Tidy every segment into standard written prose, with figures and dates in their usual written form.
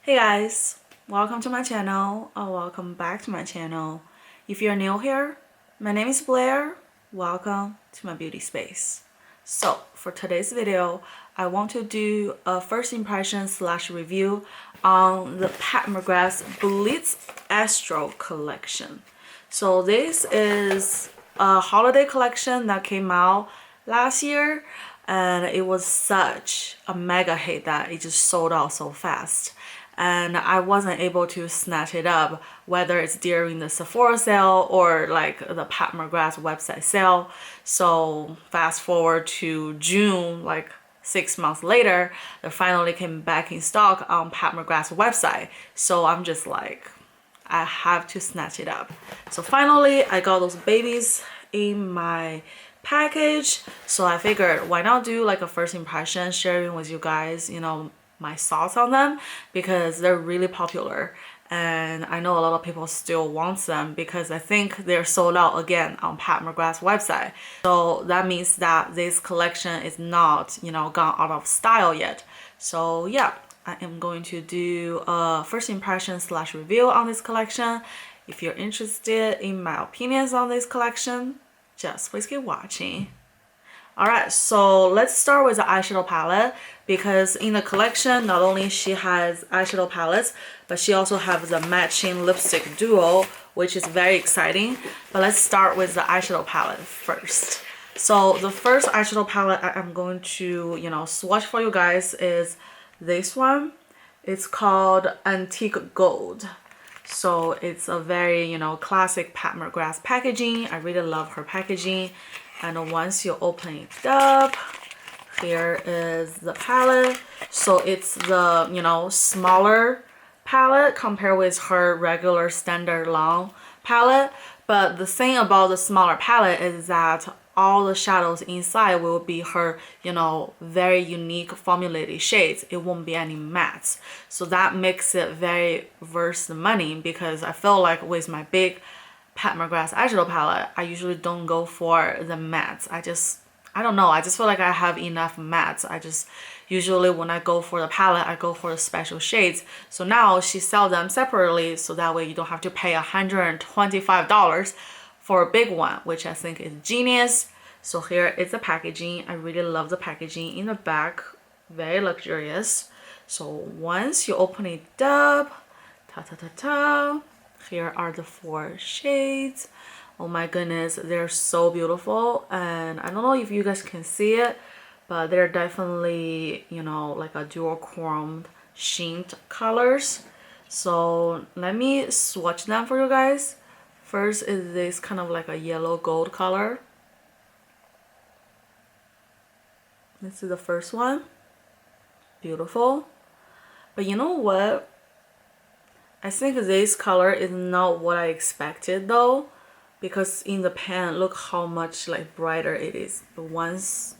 Hey guys, welcome to my channel or welcome back to my channel. If you're new here, my name is Blair. Welcome to my beauty space. So for today's video, I want to do a first impression / review on the McGrath Blitz Astral collection. So this is a holiday collection that came out last year, and it was such a mega hit that it just sold out so fast, and I wasn't able to snatch it up, whether it's during the Sephora sale or like the Pat McGrath website sale. So fast forward to June, like 6 months later, they finally came back in stock on Pat McGrath's website. So I'm just like, I have to snatch it up. So finally I got those babies in my package. So I figured, why not do like a first impression, sharing with you guys, my thoughts on them, because they're really popular and I know a lot of people still want them because I think they're sold out again on Pat McGrath's website. So that means that this collection is not, gone out of style yet. So yeah, I am going to do a first impression / review on this collection. If you're interested in my opinions on this collection, just please keep watching. Alright, so let's start with the eyeshadow palette, because in the collection, not only she has eyeshadow palettes, but she also has the matching lipstick duo, which is very exciting. But let's start with the eyeshadow palette first. So the first eyeshadow palette I'm going to, swatch for you guys is this one. It's called Antique Gold. So it's a very, classic Pat McGrath packaging. I really love her packaging. And once you open it up, here is the palette. So it's the, smaller palette compared with her regular standard long palette. But the thing about the smaller palette is that all the shadows inside will be her, very unique formulated shades. It won't be any mattes. So that makes it very worth the money, because I feel like with my big Pat McGrath eyeshadow palette, I usually don't go for the mattes. I don't know, I just feel like I have enough mattes. I just usually, when I go for the palette, I go for the special shades. So now she sells them separately, so that way you don't have to pay $125 for a big one, which I think is genius. So here is the packaging. I really love the packaging in the back, very luxurious. So once you open it up, here are the 4 shades. Oh my goodness, they're so beautiful. And I don't know if you guys can see it, but they're definitely, like a dual chromed sheen colors. So let me swatch them for you guys. First is this kind of like a yellow gold color. This is the first one. Beautiful. But you know what? I think this color is not what I expected though, because in the pan, look how much like brighter it is. But once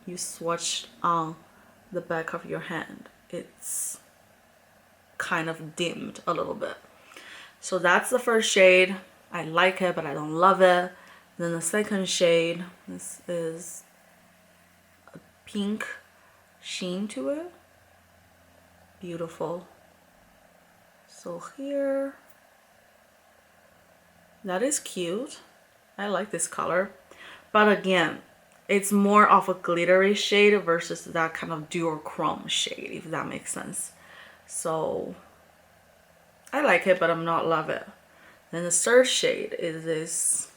you swatch on the back of your hand, it's kind of dimmed a little bit. So that's the first shade. I like it, but I don't love it. Then the second shade, this is a pink sheen to it. Beautiful. So here, that is cute. I like this color. But again, it's more of a glittery shade versus that kind of dual chrome shade, if that makes sense. So I like it, but I'm not love it. Then the third shade is this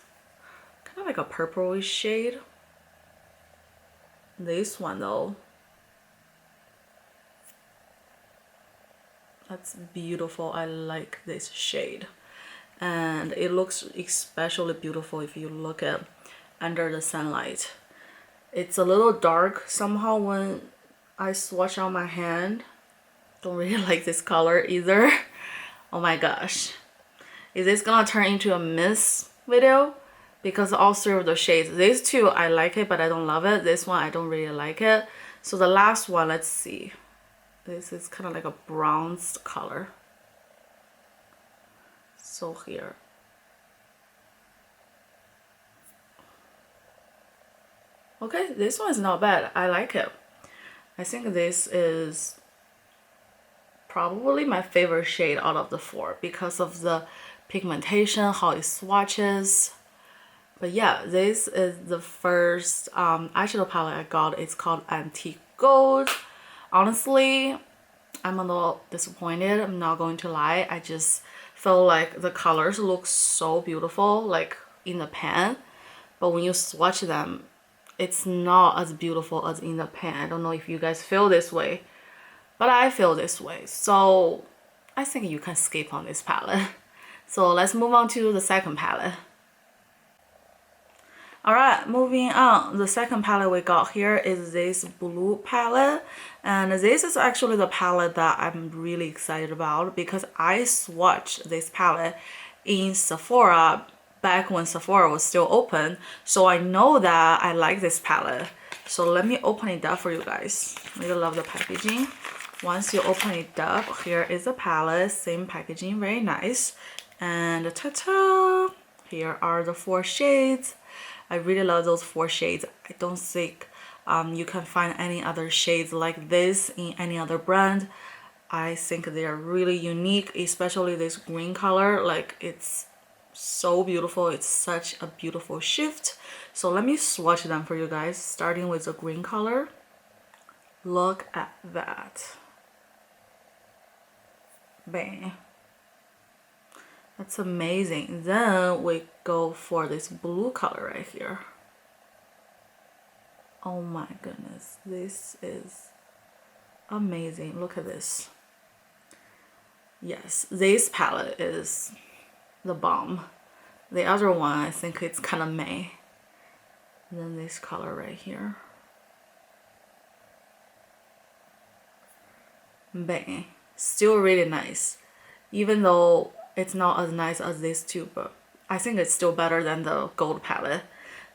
kind of like a purplish shade. This one though, that's beautiful. I like this shade, and it looks especially beautiful if you look at under the sunlight. It's a little dark somehow when I swatch on my hand. Don't really like this color either. Oh my gosh, is this gonna turn into a miss video? Because all 3 of the shades, these 2 I like it, but I don't love it. This one I don't really like it. So the last one, let's see. This is kind of like a bronze color. So here. Okay, this one is not bad. I like it. I think this is probably my favorite shade out of the 4 because of the pigmentation, how it swatches. But yeah, this is the first eyeshadow palette I got. It's called Antique Gold. Honestly, I'm a little disappointed, I'm not going to lie. I just feel like the colors look so beautiful like in the pan, but when you swatch them, it's not as beautiful as in the pan. I don't know if you guys feel this way, but I feel this way. So I think you can skip on this palette. So let's move on to the second palette. Alright, moving on. The second palette we got here is this blue palette. And this is actually the palette that I'm really excited about because I swatched this palette in Sephora back when Sephora was still open. So I know that I like this palette. So let me open it up for you guys. I really love the packaging. Once you open it up, here is the palette. Same packaging, very nice. And ta-ta! Here are the 4 shades. I really love those 4 shades. I don't think you can find any other shades like this in any other brand. I think they are really unique, especially this green color. Like, it's so beautiful. It's such a beautiful shift. So let me swatch them for you guys, starting with the green color. Look at that. Bang. That's amazing. Then we go for this blue color right here. Oh my goodness, this is amazing. Look at this. Yes, this palette is the bomb. The other one, I think it's kind of meh. And then this color right here. Bang. Still really nice. Even though it's not as nice as these two, but I think it's still better than the gold palette.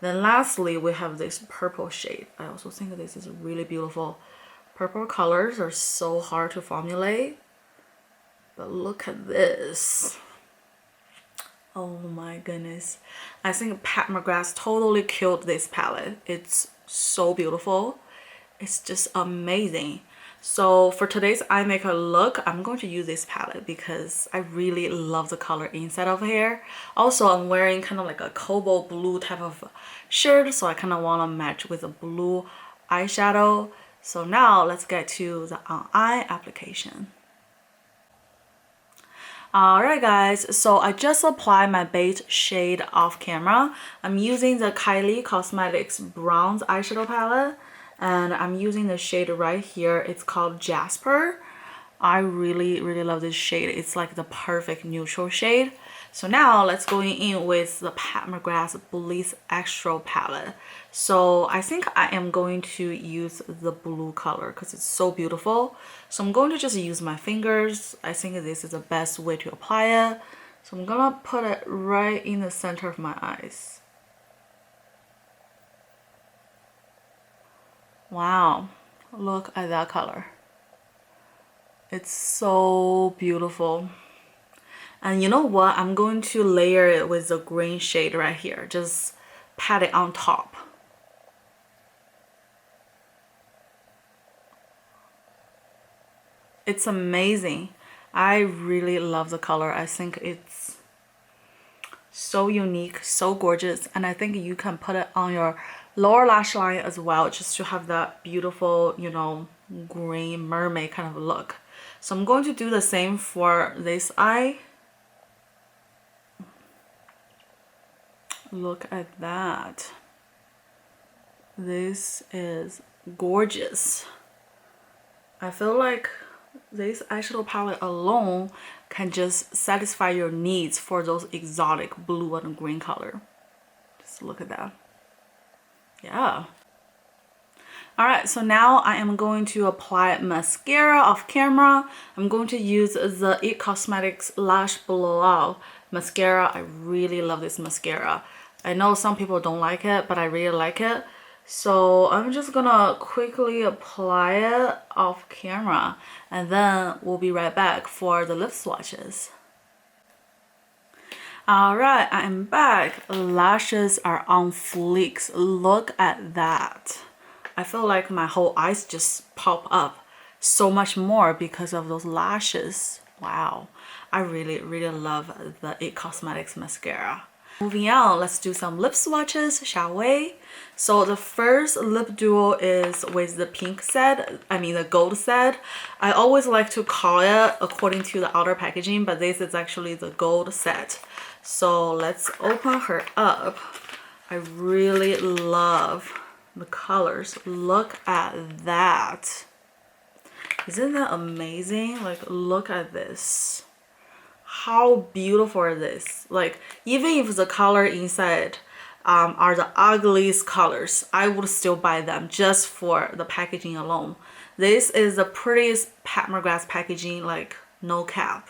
Then lastly, we have this purple shade. I also think this is really beautiful. Purple colors are so hard to formulate, but look at this. Oh my goodness. I think Pat McGrath totally killed this palette. It's so beautiful. It's just amazing. So for today's eye makeup look, I'm going to use this palette because I really love the color inside of here. Also, I'm wearing kind of like a cobalt blue type of shirt, so I kind of want to match with a blue eyeshadow. So now let's get to the eye application. Alright guys, so I just applied my base shade off camera. I'm using the Kylie Cosmetics Bronze Eyeshadow Palette. And I'm using the shade right here. It's called Jasper. I really love this shade. It's like the perfect neutral shade. So now let's go in with the Pat McGrath Blitz Astral palette. So I think I am going to use the blue color because it's so beautiful. So I'm going to just use my fingers. I think this is the best way to apply it. So I'm gonna put it right in the center of my eyes. Wow, look at that color. It's so beautiful. And you know what? I'm going to layer it with the green shade right here. Just pat it on top. It's amazing. I really love the color. I think it's so unique, so gorgeous. And I think you can put it on your lower lash line as well, just to have that beautiful, you know, green mermaid kind of look. So I'm going to do the same for this eye. Look at that. This is gorgeous. I feel like this eyeshadow palette alone can just satisfy your needs for those exotic blue and green color. Just look at that. Yeah. Alright, so now I am going to apply mascara off camera. I'm going to use the IT Cosmetics Lash Blowout mascara. I really love this mascara. I know some people don't like it, but I really like it. So I'm just gonna quickly apply it off camera, and then we'll be right back for the lip swatches. Alright, I am back. Lashes are on fleeks. Look at that. I feel like my whole eyes just pop up. so much more because of those lashes. Wow, I really love the It Cosmetics mascara. Moving on, let's do some lip swatches, shall we? So the first lip duo is with the pink set, I mean the gold set. I always like to call it according to the outer packaging, but this is actually the gold set. So let's open her up. I really love the colors. Look at that. Isn't that amazing? Like, look at this. How beautiful is this? Like, even if the color inside are the ugliest colors, I would still buy them just for the packaging alone. This is the prettiest Pat McGrath packaging, like no cap.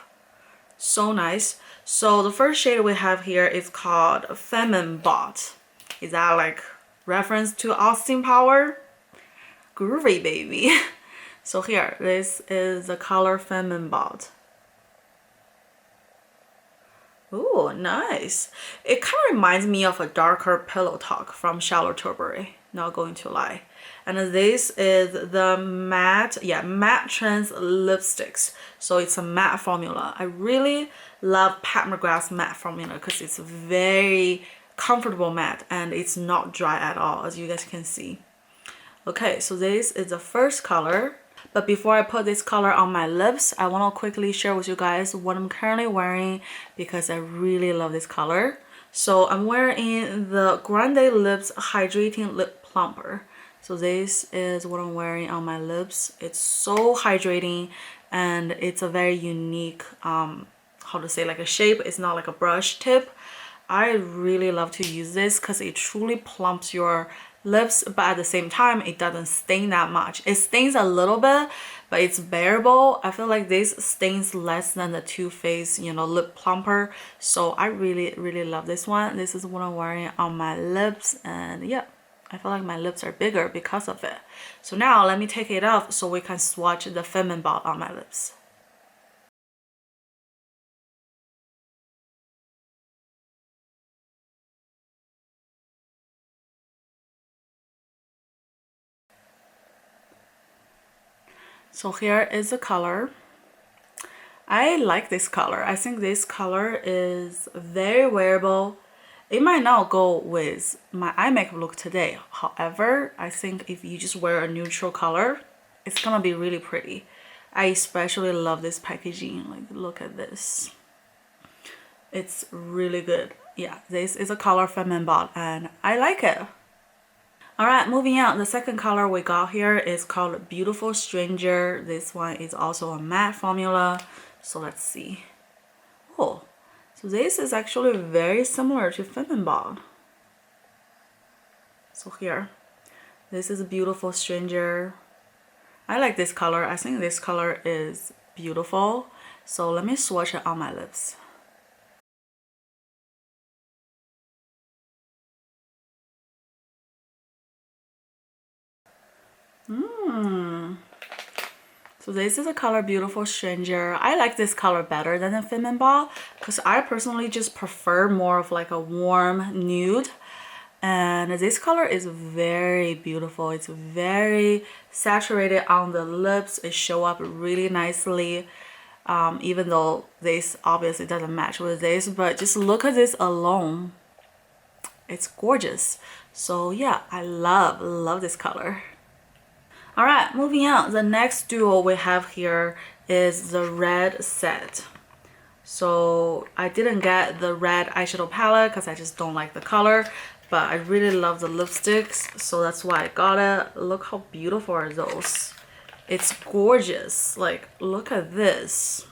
So nice. So the first shade we have here is called Femme Bot. Is that like reference to Austin Power? Groovy, baby. So here, this is the color Femme Bot. Ooh, nice. It kind of reminds me of a darker Pillow Talk from Charlotte Tilbury, not going to lie. And this is the matte trans lipsticks. So it's a matte formula. I really love Pat McGrath's matte formula because it's very comfortable matte and it's not dry at all, as you guys can see. Okay, so this is the first color. But before I put this color on my lips, I want to quickly share with you guys what I'm currently wearing because I really love this color. So I'm wearing the Grande Lips Hydrating Lip Plumper. So this is what I'm wearing on my lips. It's so hydrating and it's a very unique, how to say, like a shape. It's not like a brush tip. I really love to use this because it truly plumps your lips, but at the same time it doesn't stain that much. It stains a little bit, but it's bearable. I feel like this stains less than the Too Faced, you know, lip plumper. So I really love this one. This is what I'm wearing on my lips, and yeah, I feel like my lips are bigger because of it. So now let me take it off so we can swatch the Femme Bot on my lips. So here is the color. I like this color. I think this color is very wearable. It might not go with my eye makeup look today. However, I think if you just wear a neutral color, it's gonna be really pretty. I especially love this packaging. Like, look at this. It's really good. Yeah, this is a color Femme Bot and I like it. Alright, moving on. The second color we got here is called Beautiful Stranger. This one is also a matte formula. So let's see. Oh, so this is actually very similar to Femme Bot. So here, this is a Beautiful Stranger. I like this color. I think this color is beautiful. So let me swatch it on my lips. So this is the color Beautiful Stranger. I like this color better than the Femme Bot because I personally just prefer more of like a warm nude. And this color is very beautiful. It's very saturated on the lips. It shows up really nicely. Even though this obviously doesn't match with this, but just look at this alone. It's gorgeous. So yeah, I love this color. Alright, moving on. The next duo we have here is the red set. So I didn't get the red eyeshadow palette because I just don't like the color, but I really love the lipsticks, so that's why I got it. Look how beautiful are those. It's gorgeous. Like, look at this.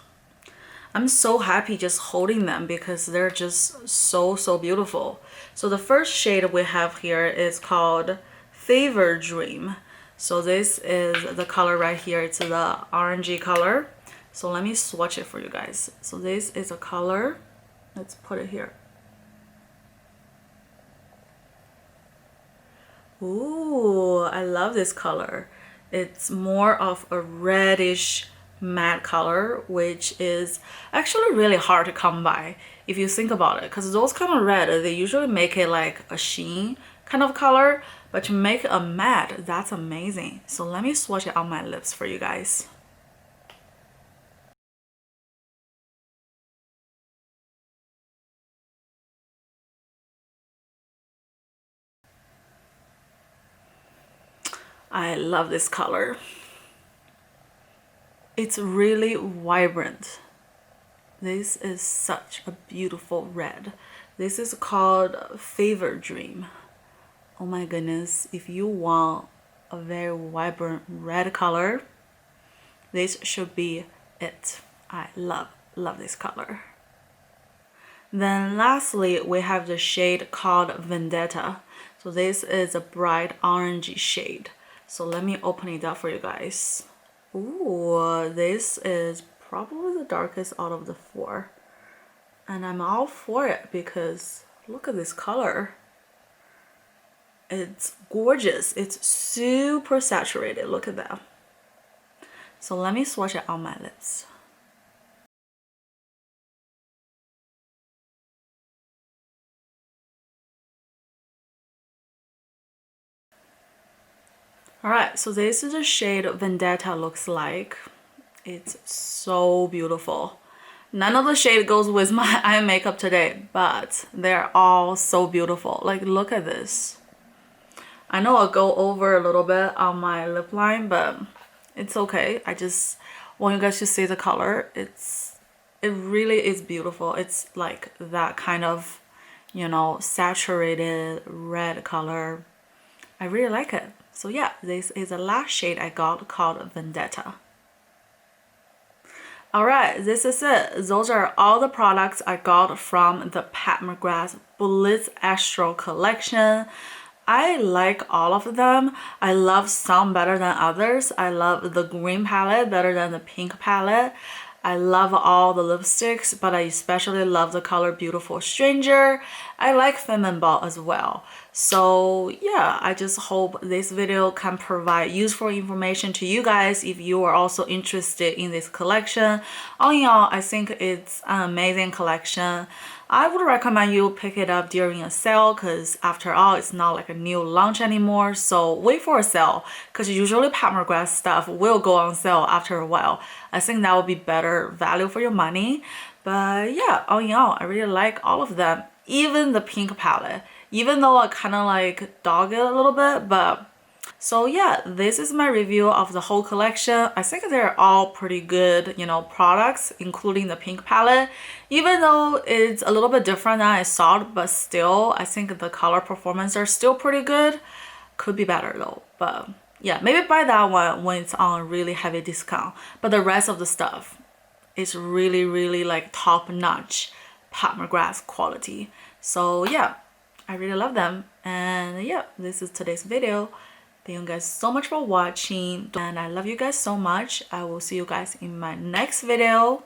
I'm so happy just holding them because they're just so beautiful. So the first shade we have here is called Fever Dream. So this is the color right here. It's the orangey color. So let me swatch it for you guys. So this is a color. Let's put it here. Ooh, I love this color. It's more of a reddish matte color, which is actually really hard to come by if you think about it, because those kind of red, they usually make it like a sheen kind of color, but to make a matte, that's amazing. So let me swatch it on my lips for you guys. I love this color. It's really vibrant. This is such a beautiful red. This is called Fever Dream. Oh my goodness, if you want a very vibrant red color, this should be it. I love this color. Then lastly, we have the shade called Vendetta. So this is a bright orangey shade. So let me open it up for you guys. Ooh, this is probably the darkest out of the four. And I'm all for it because look at this color. It's gorgeous. It's super saturated. Look at that. So let me swatch it on my lips. Alright, so this is the shade Vendetta looks like. It's so beautiful. None of the shade goes with my eye makeup today, but they're all so beautiful. Like, look at this. I know I'll go over a little bit on my lip line, but it's okay. I just want you guys to see the color. It really is beautiful. It's like that kind of, you know, saturated red color. I really like it. So yeah, this is the last shade I got called Vendetta. Alright, this is it. Those are all the products I got from the McGrath Blitz Astral collection. I like all of them. I love some better than others. I love the green palette better than the pink palette. I love all the lipsticks, but I especially love the color Beautiful Stranger. I like Femme as well. So yeah, I just hope this video can provide useful information to you guys if you are also interested in this collection. All in all, I think it's an amazing collection. I would recommend you pick it up during a sale because after all, it's not like a new launch anymore. So wait for a sale because usually McGrath stuff will go on sale after a while. I think that would be better value for your money. But yeah, all in all, I really like all of them. Even the pink palette. Even though I kind of like dog it a little bit, but so yeah, this is my review of the whole collection. I think they're all pretty good, you know, products, including the pink palette. Even though it's a little bit different than I thought, but still, I think the color performance are still pretty good. Could be better though, but yeah, maybe buy that one when it's on a really heavy discount. But the rest of the stuff is really, really like top-notch McGrath quality. So yeah, I really love them. And yeah, this is today's video. Thank you guys so much for watching, and I love you guys so much. I will see you guys in my next video.